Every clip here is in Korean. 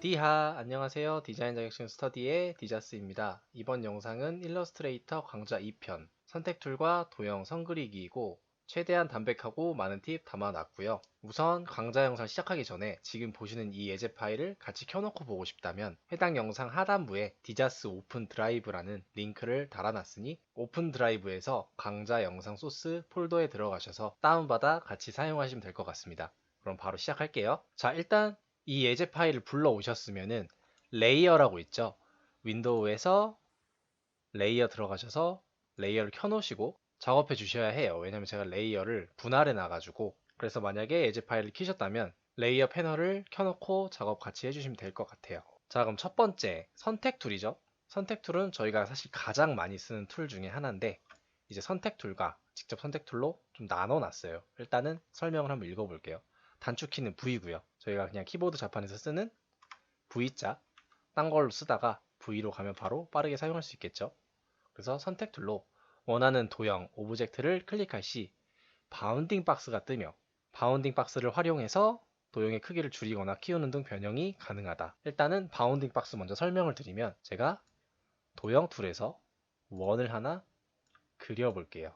디하, 안녕하세요. 디자인 자격증 스터디의 디자스입니다. 이번 영상은 일러스트레이터 강좌 2편, 선택 툴과 도형 선 그리기이고 최대한 담백하고 많은 팁 담아놨고요. 우선 강좌 영상 시작하기 전에 지금 보시는 이 예제 파일을 같이 켜놓고 보고 싶다면 해당 영상 하단부에 디자스 오픈 드라이브라는 링크를 달아놨으니 오픈 드라이브에서 강좌 영상 소스 폴더에 들어가셔서 다운받아 같이 사용하시면 될 것 같습니다. 그럼 바로 시작할게요. 자, 일단 이 예제 파일을 불러오셨으면은 레이어라고 있죠. 윈도우에서 레이어 들어가셔서 레이어를 켜놓으시고 작업해 주셔야 해요. 왜냐면 제가 레이어를 분할해 놔가지고. 그래서 만약에 예제 파일을 키셨다면 레이어 패널을 켜놓고 작업 같이 해주시면 될 것 같아요. 자, 그럼 첫 번째 선택 툴이죠. 선택 툴은 저희가 사실 가장 많이 쓰는 툴 중에 하나인데 이제 선택 툴과 직접 선택 툴로 좀 나눠 놨어요. 일단은 설명을 한번 읽어볼게요. 단축키는 V고요. 저희가 그냥 키보드 자판에서 쓰는 V자 딴 걸로 쓰다가 V로 가면 바로 빠르게 사용할 수 있겠죠. 그래서 선택 툴로 원하는 도형, 오브젝트를 클릭할 시 바운딩 박스가 뜨며 바운딩 박스를 활용해서 도형의 크기를 줄이거나 키우는 등 변형이 가능하다. 일단은 바운딩 박스 먼저 설명을 드리면 제가 도형 툴에서 원을 하나 그려볼게요.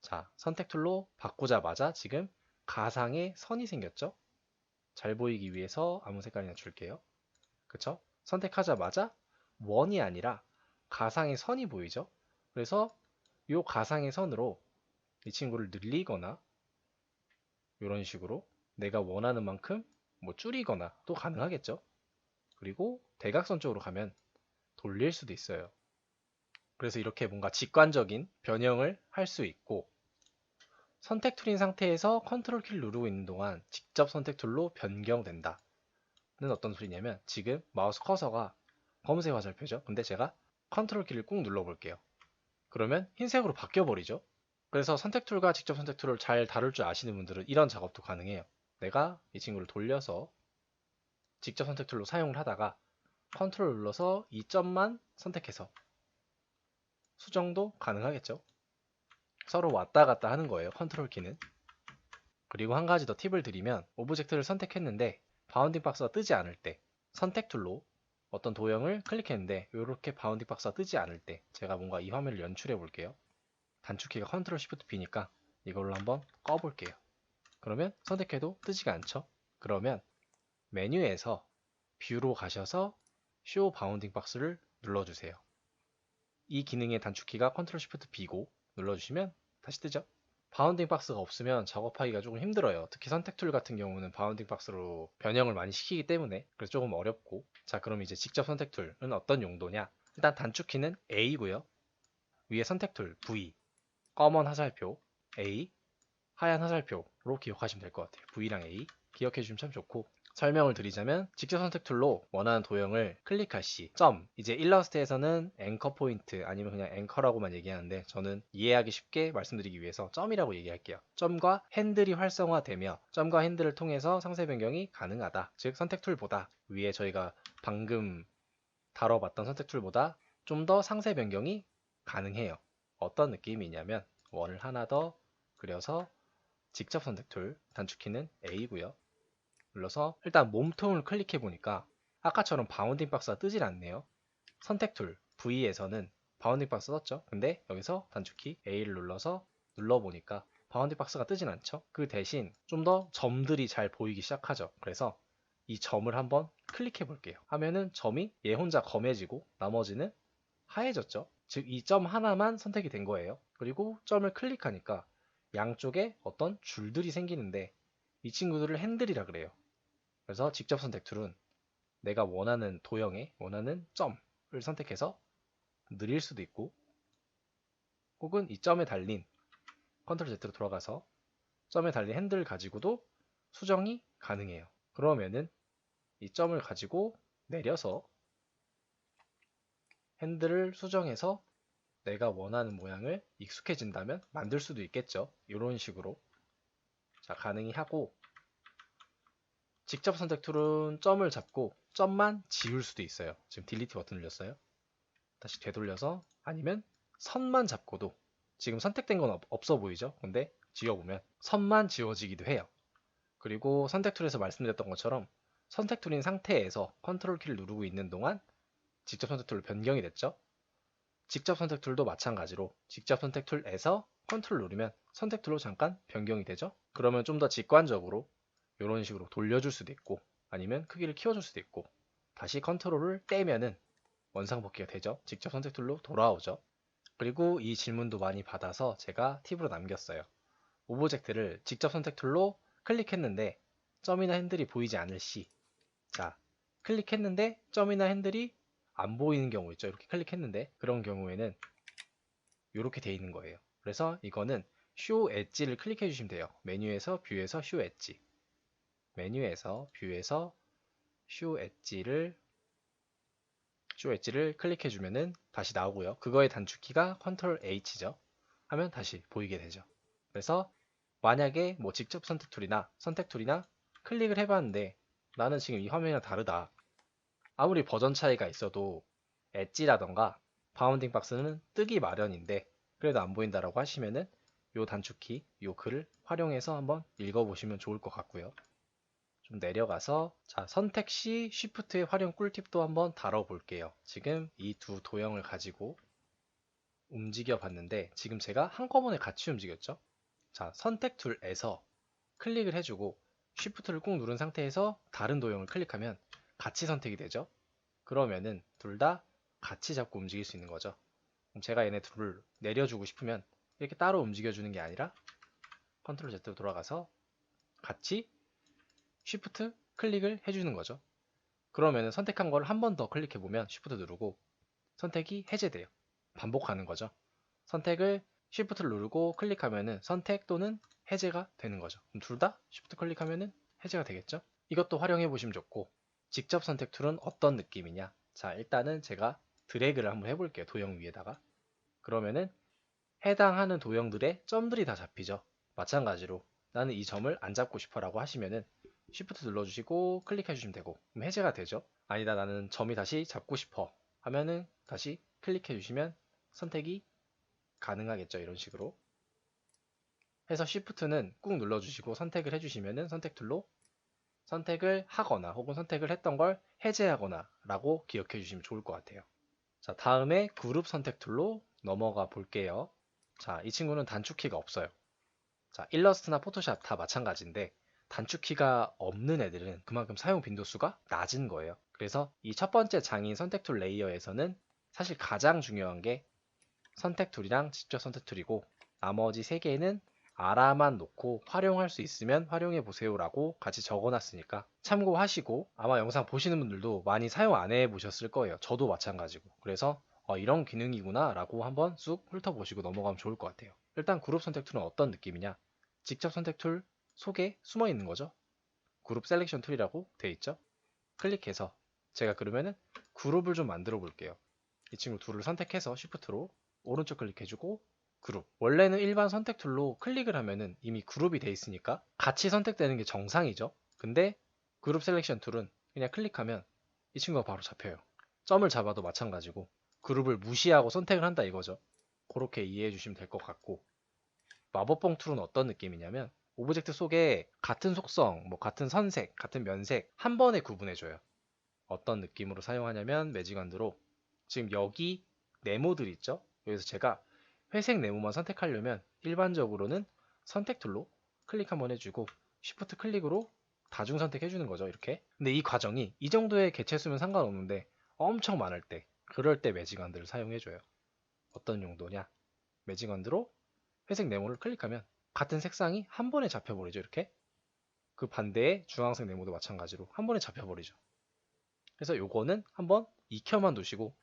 자, 선택 툴로 바꾸자마자 지금 가상의 선이 생겼죠? 잘 보이기 위해서 아무 색깔이나 줄게요. 그쵸? 선택하자마자 원이 아니라 가상의 선이 보이죠? 그래서 이 가상의 선으로 이 친구를 늘리거나 이런 식으로 내가 원하는 만큼 뭐 줄이거나 또 가능하겠죠? 그리고 대각선 쪽으로 가면 돌릴 수도 있어요. 그래서 이렇게 뭔가 직관적인 변형을 할 수 있고 선택 툴인 상태에서 컨트롤 키를 누르고 있는 동안 직접 선택 툴로 변경된다. 는 어떤 소리냐면 지금 마우스 커서가 검은색 화살표죠. 근데 제가 컨트롤 키를 꾹 눌러볼게요. 그러면 흰색으로 바뀌어버리죠. 그래서 선택 툴과 직접 선택 툴을 잘 다룰 줄 아시는 분들은 이런 작업도 가능해요. 내가 이 친구를 돌려서 직접 선택 툴로 사용을 하다가 컨트롤 눌러서 이 점만 선택해서 수정도 가능하겠죠. 서로 왔다 갔다 하는 거예요. 컨트롤 키는. 그리고 한 가지 더 팁을 드리면 오브젝트를 선택했는데 바운딩 박스가 뜨지 않을 때 선택 툴로 어떤 도형을 클릭했는데 이렇게 바운딩 박스가 뜨지 않을 때 제가 뭔가 이 화면을 연출해 볼게요. 단축키가 컨트롤 시프트 B니까 이걸로 한번 꺼볼게요. 그러면 선택해도 뜨지가 않죠. 그러면 메뉴에서 뷰로 가셔서 쇼 바운딩 박스를 눌러주세요. 이 기능의 단축키가 컨트롤 시프트 B고 눌러주시면 다시 뜨죠. 바운딩 박스가 없으면 작업하기가 조금 힘들어요. 특히 선택 툴 같은 경우는 바운딩 박스로 변형을 많이 시키기 때문에 그래서 조금 어렵고. 자, 그럼 이제 직접 선택 툴은 어떤 용도냐? 일단 단축키는 A고요. 위에 선택 툴 V, 검은 화살표 A, 하얀 화살표로 기억하시면 될 것 같아요. V랑 A 기억해 주시면 참 좋고, 설명을 드리자면 직접 선택 툴로 원하는 도형을 클릭할 시 점, 이제 일러스트에서는 앵커 포인트 아니면 그냥 앵커라고만 얘기하는데 저는 이해하기 쉽게 말씀드리기 위해서 점이라고 얘기할게요. 점과 핸들이 활성화되며 점과 핸들을 통해서 상세 변경이 가능하다. 즉 선택 툴보다 위에 저희가 방금 다뤄봤던 선택 툴보다 좀 더 상세 변경이 가능해요. 어떤 느낌이냐면 원을 하나 더 그려서 직접 선택 툴 단축키는 A고요. 눌러서 일단 몸통을 클릭해 보니까 아까처럼 바운딩 박스가 뜨질 않네요. 선택 툴 V에서는 바운딩 박스 떴죠. 근데 여기서 단축키 A를 눌러서 눌러보니까 바운딩 박스가 뜨진 않죠. 그 대신 좀 더 점들이 잘 보이기 시작하죠. 그래서 이 점을 한번 클릭해 볼게요. 하면은 점이 얘 혼자 검해지고 나머지는 하얘졌죠. 즉 이 점 하나만 선택이 된 거예요. 그리고 점을 클릭하니까 양쪽에 어떤 줄들이 생기는데 이 친구들을 핸들이라 그래요. 그래서 직접 선택 툴은 내가 원하는 도형에 원하는 점을 선택해서 느릴 수도 있고, 혹은 이 점에 달린 컨트롤 Z로 돌아가서 점에 달린 핸들을 가지고도 수정이 가능해요. 그러면은 이 점을 가지고 내려서 핸들을 수정해서 내가 원하는 모양을 익숙해진다면 만들 수도 있겠죠. 이런 식으로. 자, 가능히 하고, 직접 선택 툴은 점을 잡고 점만 지울 수도 있어요. 지금 딜리트 버튼 눌렸어요. 다시 되돌려서, 아니면 선만 잡고도 지금 선택된 건 없어 보이죠? 근데 지워보면 선만 지워지기도 해요. 그리고 선택 툴에서 말씀드렸던 것처럼 선택 툴인 상태에서 컨트롤 키를 누르고 있는 동안 직접 선택 툴로 변경이 됐죠. 직접 선택 툴도 마찬가지로 직접 선택 툴에서 컨트롤 누르면 선택 툴로 잠깐 변경이 되죠. 그러면 좀 더 직관적으로 이런 식으로 돌려줄 수도 있고 아니면 크기를 키워줄 수도 있고 다시 컨트롤을 떼면은 원상복귀가 되죠. 직접 선택 툴로 돌아오죠. 그리고 이 질문도 많이 받아서 제가 팁으로 남겼어요. 오브젝트를 직접 선택 툴로 클릭했는데 점이나 핸들이 보이지 않을 시. 자, 클릭했는데 점이나 핸들이 안 보이는 경우 있죠. 이렇게 클릭했는데 그런 경우에는 이렇게 돼 있는 거예요. 그래서 이거는 쇼 엣지를 클릭해 주시면 돼요. 메뉴에서 뷰에서 쇼 엣지. 메뉴에서 뷰에서 쇼 엣지를 클릭해 주면은 다시 나오고요. 그거의 단축키가 컨트롤 H죠. 하면 다시 보이게 되죠. 그래서 만약에 뭐 직접 선택 툴이나 클릭을 해봤는데 나는 지금 이 화면이랑 다르다. 아무리 버전 차이가 있어도 엣지라던가 바운딩 박스는 뜨기 마련인데 그래도 안 보인다라고 하시면은 요 단축키, 요 글을 활용해서 한번 읽어보시면 좋을 것 같고요. 좀 내려가서 자 선택 시 쉬프트의 활용 꿀팁도 한번 다뤄볼게요. 지금 이 두 도형을 가지고 움직여 봤는데 지금 제가 한꺼번에 같이 움직였죠. 자 선택 툴에서 클릭을 해주고 쉬프트를 꾹 누른 상태에서 다른 도형을 클릭하면 같이 선택이 되죠. 그러면은 둘 다 같이 잡고 움직일 수 있는 거죠. 그럼 제가 얘네 둘을 내려주고 싶으면 이렇게 따로 움직여주는 게 아니라 컨트롤 Z로 돌아가서 같이 쉬프트 클릭을 해주는 거죠. 그러면 선택한 걸 한 번 더 클릭해보면 쉬프트 누르고 선택이 해제돼요. 반복하는 거죠. 선택을 쉬프트를 누르고 클릭하면은 선택 또는 해제가 되는 거죠. 그럼 둘 다 쉬프트 클릭하면은 해제가 되겠죠. 이것도 활용해 보시면 좋고 직접 선택 툴은 어떤 느낌이냐. 자 일단은 제가 드래그를 한번 해볼게요. 도형 위에다가. 그러면은 해당하는 도형들의 점들이 다 잡히죠. 마찬가지로 나는 이 점을 안 잡고 싶어 라고 하시면은 Shift 눌러주시고 클릭해 주시면 되고 그럼 해제가 되죠. 아니다 나는 점이 다시 잡고 싶어 하면은 다시 클릭해 주시면 선택이 가능하겠죠. 이런 식으로 해서 Shift는 꾹 눌러주시고 선택을 해주시면은 선택 툴로 선택을 하거나 혹은 선택을 했던 걸 해제하거나 라고 기억해 주시면 좋을 것 같아요. 자 다음에 그룹 선택 툴로 넘어가 볼게요. 자, 이 친구는 단축키가 없어요. 자, 일러스트나 포토샵 다 마찬가지인데 단축키가 없는 애들은 그만큼 사용 빈도수가 낮은 거예요. 그래서 이 첫 번째 장인 선택 툴 레이어에서는 사실 가장 중요한 게 선택 툴이랑 직접 선택 툴이고 나머지 세 개는 알아만 놓고 활용할 수 있으면 활용해 보세요라고 같이 적어놨으니까 참고하시고 아마 영상 보시는 분들도 많이 사용 안 해보셨을 거예요. 저도 마찬가지고. 그래서 이런 기능이구나 라고 한번 쑥 훑어보시고 넘어가면 좋을 것 같아요. 일단 그룹 선택 툴은 어떤 느낌이냐? 직접 선택 툴 속에 숨어 있는 거죠. 그룹 셀렉션 툴이라고 되어 있죠. 클릭해서 제가 그러면은 그룹을 좀 만들어 볼게요. 이 친구 둘을 선택해서 쉬프트로 오른쪽 클릭해주고 그룹. 원래는 일반 선택 툴로 클릭을 하면은 이미 그룹이 돼 있으니까 같이 선택되는 게 정상이죠. 근데 그룹 셀렉션 툴은 그냥 클릭하면 이 친구가 바로 잡혀요. 점을 잡아도 마찬가지고 그룹을 무시하고 선택을 한다 이거죠. 그렇게 이해해 주시면 될 것 같고 마법봉 툴은 어떤 느낌이냐면 오브젝트 속에 같은 속성, 뭐 같은 선색, 같은 면색 한 번에 구분해 줘요. 어떤 느낌으로 사용하냐면 매직원드로 지금 여기 네모들 있죠? 여기서 제가 회색 네모만 선택하려면 일반적으로는 선택 툴로 클릭 한번 해주고 쉬프트 클릭으로 다중 선택해 주는 거죠. 이렇게. 근데 이 과정이 이 정도의 개체 수면 상관없는데 엄청 많을 때 그럴 때 매직원드를 사용해 줘요. 어떤 용도냐? 매직원드로 회색 네모를 클릭하면 같은 색상이 한 번에 잡혀버리죠. 이렇게. 그 반대의 주황색 네모도 마찬가지로 한 번에 잡혀버리죠. 그래서 요거는 한번 익혀만 두시고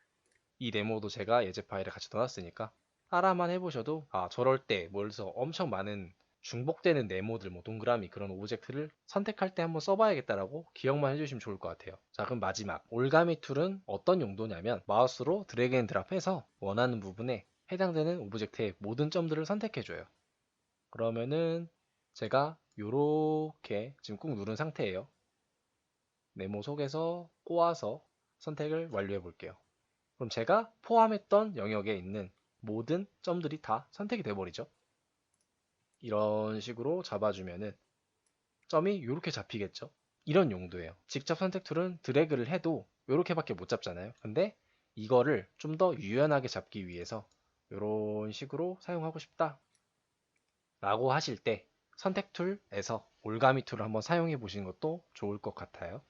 이 네모도 제가 예제 파일에 같이 넣어놨으니까 따라만 해보셔도 저럴 때 뭐래서 엄청 많은 중복되는 네모들 뭐 동그라미 그런 오브젝트를 선택할 때 한번 써봐야겠다라고 기억만 해주시면 좋을 것 같아요. 자 그럼 마지막 올가미 툴은 어떤 용도냐면 마우스로 드래그 앤 드랍해서 원하는 부분에 해당되는 오브젝트의 모든 점들을 선택해줘요. 그러면은 제가 요렇게 지금 꾹 누른 상태예요. 네모 속에서 꼬아서 선택을 완료해 볼게요. 그럼 제가 포함했던 영역에 있는 모든 점들이 다 선택이 돼 버리죠. 이런 식으로 잡아주면은 점이 이렇게 잡히겠죠. 이런 용도예요. 직접 선택 툴은 드래그를 해도 이렇게밖에 못 잡잖아요. 근데 이거를 좀 더 유연하게 잡기 위해서 이런 식으로 사용하고 싶다 라고 하실 때 선택 툴에서 올가미 툴을 한번 사용해 보시는 것도 좋을 것 같아요.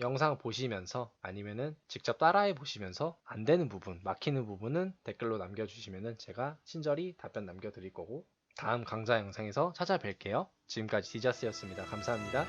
영상 보시면서 아니면은 직접 따라해 보시면서 안 되는 부분, 막히는 부분은 댓글로 남겨주시면은 제가 친절히 답변 남겨드릴 거고 다음 강좌 영상에서 찾아뵐게요. 지금까지 디자스였습니다. 감사합니다.